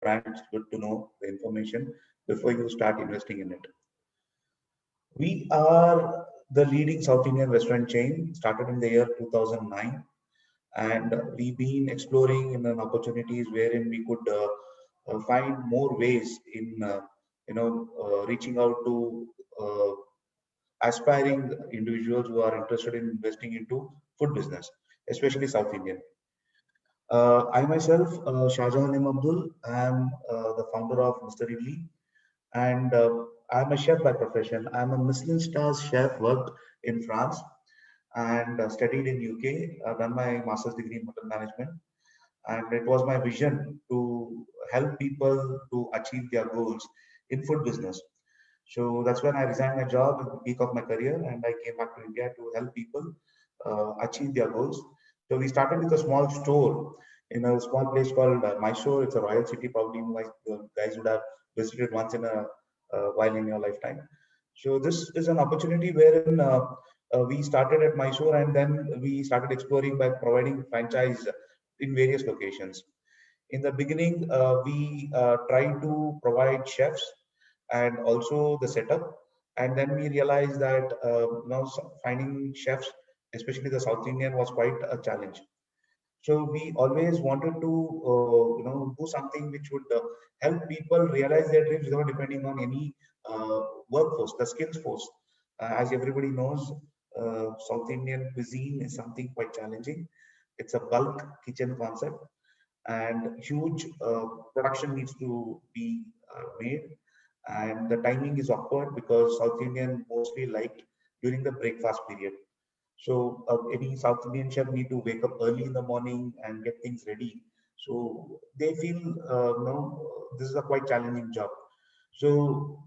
brand, it's good to know the information before you start investing in it. We are the leading South Indian restaurant chain, started in the year 2009, and we've been exploring in an opportunities wherein we could find more ways in reaching out to aspiring individuals who are interested in investing into food business, especially South Indian. I myself, Shahjahan Abdul, I am the founder of Mr. Idli, and I'm a chef by profession. I'm a Michelin stars chef, worked in France and studied in UK. I've done my master's degree in hotel management, and it was my vision to help people to achieve their goals in food business. So that's when I resigned my job at the peak of my career, and I came back to India to help people achieve their goals. So we started with a small store in a small place called Mysore. It's a royal city. Probably you guys would have visited once in a while in your lifetime. So this is an opportunity wherein we started at Mysore, and then we started exploring by providing franchise in various locations. In the beginning, we tried to provide chefs and also the setup, and then we realized that finding chefs, especially the South Indian, was quite a challenge. So we always wanted to do something which would help people realize their dreams without depending on any workforce, the skills force. As everybody knows, South Indian cuisine is something quite challenging. It's a bulk kitchen concept, and huge production needs to be made, and the timing is awkward because South Indian mostly liked during the breakfast period. So any South Indian chef need to wake up early in the morning and get things ready. So they feel this is a quite challenging job. So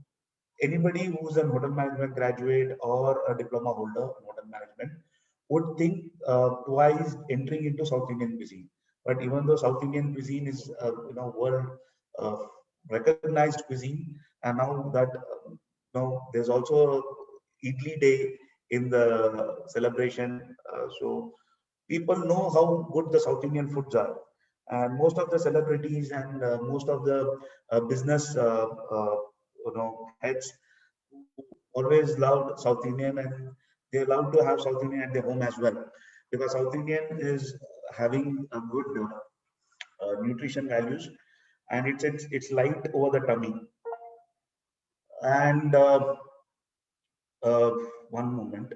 anybody who's a hotel management graduate or a diploma holder in hotel management would think twice entering into South Indian cuisine. But even though South Indian cuisine is world uh, recognized cuisine, and now that there's also Idli Day in the celebration, so people know how good the South Indian foods are, and most of the celebrities and most of the business heads always loved South Indian, and they love to have South Indian at their home as well, because South Indian is having a good nutrition values, and it's light over the tummy. And uh, one moment.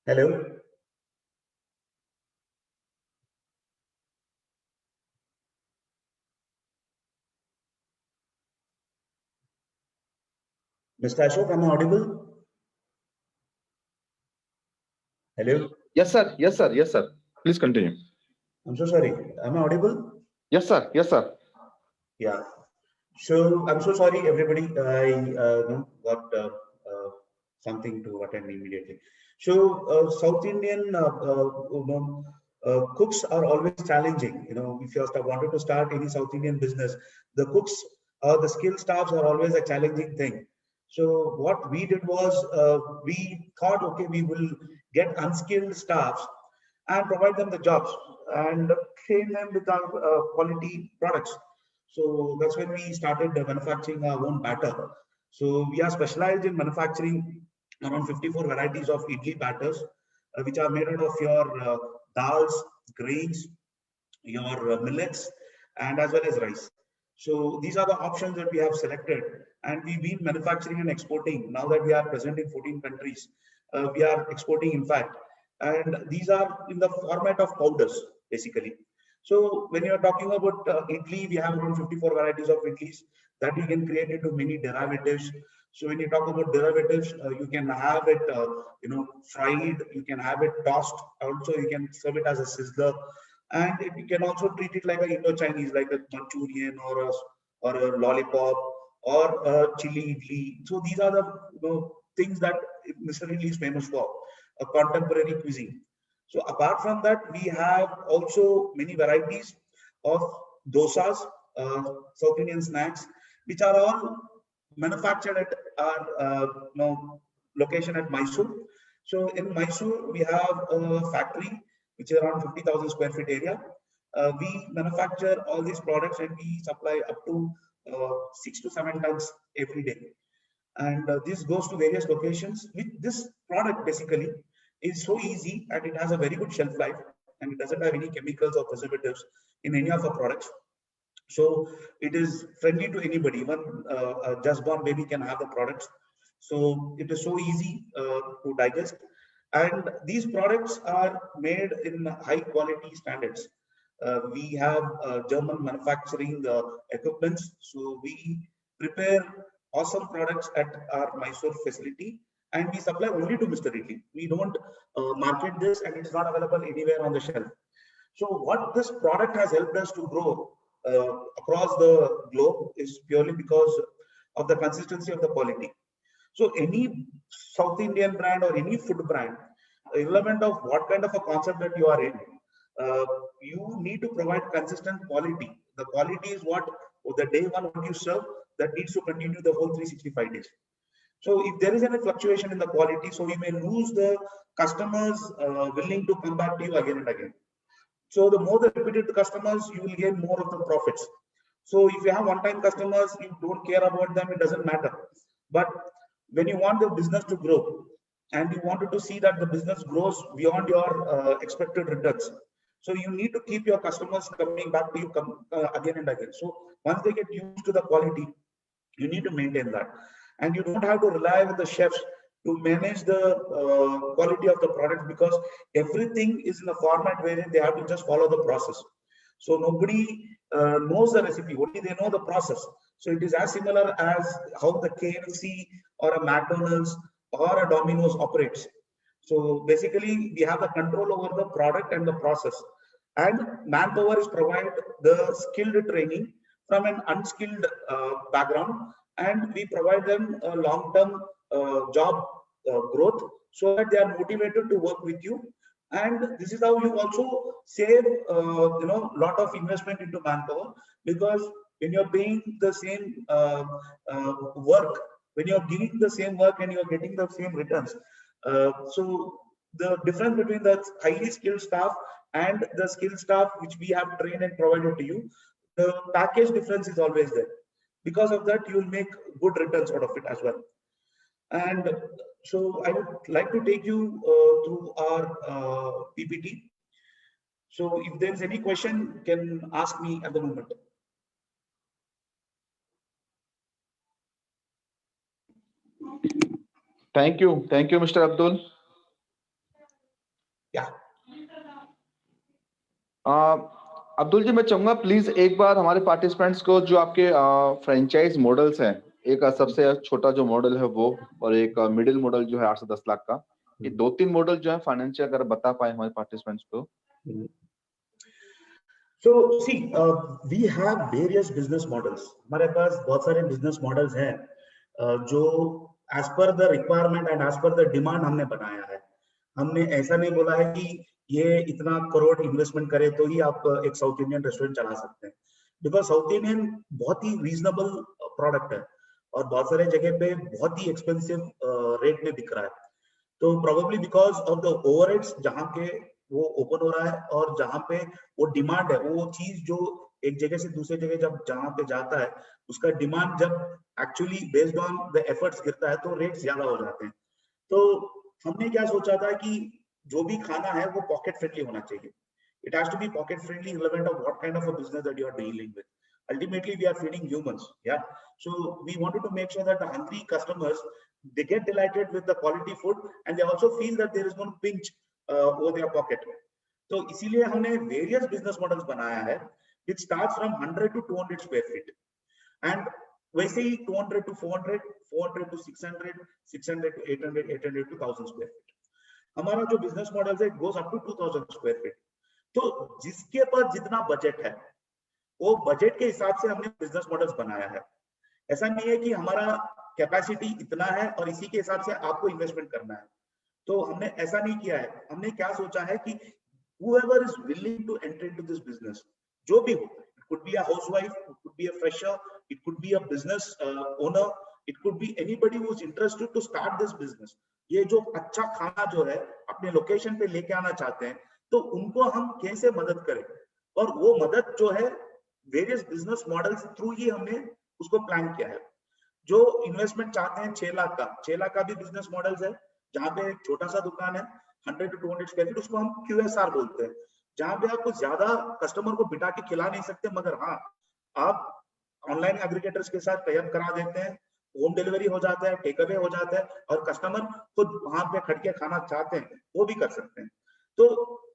Hello, Mr. Ashok, am I audible? Hello. Yes, sir. Yes, sir. Yes, sir. Please continue. I'm so sorry. Am I audible? Yes, sir. Yes, sir. Yeah. So I'm so sorry, everybody. I got something to attend immediately. So South Indian cooks are always challenging. If you wanted to start any South Indian business, the cooks the skill staffs are always a challenging thing. So what we did was we thought, okay, we will get unskilled staffs and provide them the jobs and train them with our quality products. So that's when we started manufacturing our own batter. So we are specialized in manufacturing around 54 varieties of idli batters, which are made out of your dals, grains, your millets, and as well as rice. So these are the options that we have selected, and we've been manufacturing and exporting. Now that we are present in 14 countries, we are exporting, in fact, and these are in the format of powders, basically. So when you are talking about idli, we have around 54 varieties of idlis that we can create into many derivatives. So when you talk about derivatives, you can have it, fried. You can have it tossed. Also, you can serve it as a sizzler, and you can also treat it like a Indo-Chinese, like a Manchurian or a lollipop or a chili idli. So these are the things that Mr. Lee is famous for, a contemporary cuisine. So apart from that, we have also many varieties of dosas, South Indian snacks, which are all manufactured at our location at Mysore. So in Mysore, we have a factory which is around 50,000 square feet area. We manufacture all these products and we supply up to 6 to 7 tons every day. And this goes to various locations. With this product basically is so easy and it has a very good shelf life and it doesn't have any chemicals or preservatives in any of our products. So it is friendly to anybody, even a just born baby can have the products. So it is so easy to digest. And these products are made in high quality standards. We have German manufacturing equipments. So we prepare awesome products at our Mysore facility and we supply only to Mr. Italy. We don't market this and it's not available anywhere on the shelf. So what this product has helped us to grow across the globe is purely because of the consistency of the quality. So any South Indian brand or any food brand, irrelevant of what kind of a concept that you are in, you need to provide consistent quality. The quality is what the day one what you serve that needs to continue the whole 365 days. So if there is any fluctuation in the quality, so you may lose the customers willing to come back to you again and again. So the more the repeated customers, you will gain more of the profits. So if you have one-time customers, you don't care about them, it doesn't matter. But when you want the business to grow and you wanted to see that the business grows beyond your expected returns, so you need to keep your customers coming back to you again and again. So once they get used to the quality, you need to maintain that. And you don't have to rely on the chefs to manage the quality of the product because everything is in a format where they have to just follow the process. So nobody knows the recipe, only they know the process. So it is as similar as how the KFC or a McDonald's or a Domino's operates. So basically we have the control over the product and the process. And manpower is provided the skilled training from an unskilled background, and we provide them a long-term job growth so that they are motivated to work with you. And this is how you also save lot of investment into manpower, because when you're paying the same work, when you're giving the same work and you're getting the same returns, so the difference between the highly skilled staff and the skilled staff which we have trained and provided to you, the package difference is always there. Because of that, you will make good returns out of it as well. And so I would like to take you through our PPT. So if there is any question, you can ask me at the moment. Thank you, Mr. Abdul. Yeah. Abdul जी, मैं चाहूंगा please एक बार हमारे participants को जो आपके franchise models हैं, एक सबसे छोटा जो मॉडल है वो, और एक मिडिल मॉडल जो है 8 से 10 लाख का, ये 2-3 मॉडल जो है फाइनेंशियल अगर बता पाए हमारे पार्टिसिपेंट्स को. So see, we have various business models. हमारे पास बहुत सारे business models हैं जो as per the requirement and as per the demand हमने बनाया है. हमने ऐसा नहीं बोला है कि ये इतना करोड़ इन्वेस्टमेंट करे तो ही आप एक साउथ इंडियन रेस्टोरेंट चला सकते हैं, बिकॉज साउथ इंडियन बहुत ही रीजनेबल प्रोडक्ट है और बहुत सारे जगह पे बहुत ही एक्सपेंसिव रेट में बिक रहा है. तो probably because of the overheads जहाँ के वो ओपन हो रहा है और जहाँ पे वो डिमांड है, वो चीज जो एक जगह से दूसरे जगह जब जहाँ पे जाता है उसका डिमांड जब actually based on the efforts गिरता है तो रेट्स ज्यादा हो जाते हैं. तो हमने क्या सोचा था कि जो भी खाना है वो पॉकेट फ्रेंडली होना चाहिए. It has to be pocket friendly, irrelevant of what kind of a business that you are dealing with. Ultimately, we are feeding humans. Yeah. So we wanted to make sure that the hungry customers, they get delighted with the quality food and they also feel that there is no pinch over their pocket. So इसीलिए हमने various business models बनाया है, which starts from 100 to 200 square feet. And वैसे ही 200 to 400, 400 to 600, 600 to 800, 800 to 1000 square feet. हमारा जो business model है, it goes up to 2000 square feet. तो जिसके पास जितना बजट है वो बजट के हिसाब से हमने बिजनेस मॉडल्स बनाया है. ऐसा नहीं है कि हमारा कैपेसिटी इतना है और इसी के हिसाब से आपको इन्वेस्टमेंट करना है। तो हमने ऐसा नहीं किया है। हमने क्या सोचा है कि whoever is willing to enter into this business, जो भी हो, it could be a housewife, it could be a fresher, it could be a business owner, it could be anybody who is interested to start this business. ये जो अच्छा खाना जो है अपने लोकेशन पे लेके आना चाहते हैं, तो उनको हम कैसे मदद करें, और वो मदद जो है वेरियस बिजनेस मॉडल्स थ्रू ही हमने उसको प्लान किया है। जो इन्वेस्टमेंट चाहते हैं 6 लाख का, 6 लाख का भी बिजनेस मॉडल्स है, जहां पे एक छोटा सा दुकान है 100 to 200 स्क्वायर फीट, उसको हम QSR बोलते हैं, जहां पे आप कुछ ज्यादा कस्टमर को बिठा के खिला नहीं सकते, मगर हाँ आप ऑनलाइन एग्रीगेटर्स के साथ टाई अप करा देते हैं, होम डिलीवरी हो जाता है, टेक अवे हो जाता है, और कस्टमर खुद वहां पे खड़ के खाना चाहते हैं वो भी कर सकते हैं। तो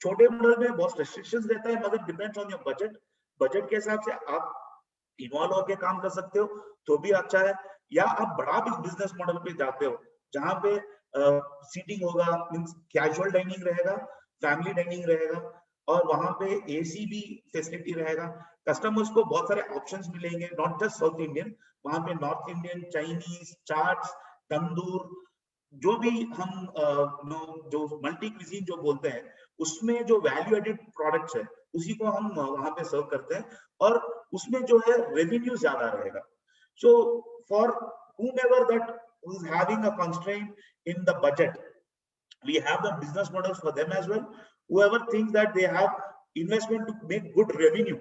छोटे मॉडल में बहुत रेस्ट्रिक्शंस रहता है, मगर depends on your budget. Budget के हिसाब से आप इन्वॉल्व होकर काम कर सकते हो तो भी अच्छा है, या आप बड़ा भी बिजनेस मॉडल पे जाते हो जहां पे सीटिंग होगा, मींस कैजुअल डाइनिंग रहेगा, फैमिली डाइनिंग रहेगा, और वहां पे एसी भी फैसिलिटी रहेगा। कस्टमर्स को बहुत सारे ऑप्शंस मिलेंगे, नॉट जस्ट साउथ इंडियन, वहां पे नॉर्थ इंडियन, चाइनीज, चाट्स, तंदूर, जो भी हम जो मल्टी क्विजीन जो बोलते हैं, उसमें जो वैल्यू एडेड प्रोडक्ट्स है उसी को हम वहां पे सर्व करते हैं, और उसमें जो है रेवेन्यू ज्यादा रहेगा। So for whomever that who is having a constraint in the budget, we have the business models for them as well. Whoever thinks that they have investment to make good revenue,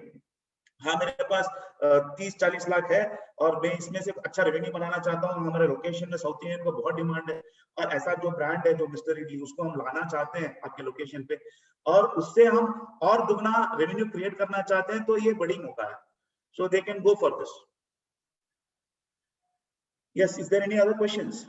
हाँ मेरे पास 30-40 लाख है और मैं इसमें से अच्छा revenue बनाना चाहता हूँ, हमारे लोकेशन में साउथ इंडियन को बहुत डिमांड है, और ऐसा जो ब्रांड है जो मिस्टर इडली, उसको हम लाना चाहते हैं आपके लोकेशन पे, और उससे हम और दुगना रेवेन्यू क्रिएट करना चाहते हैं, तो ये बड़ी मौका है। So they can go for this. Yes, is there any other questions?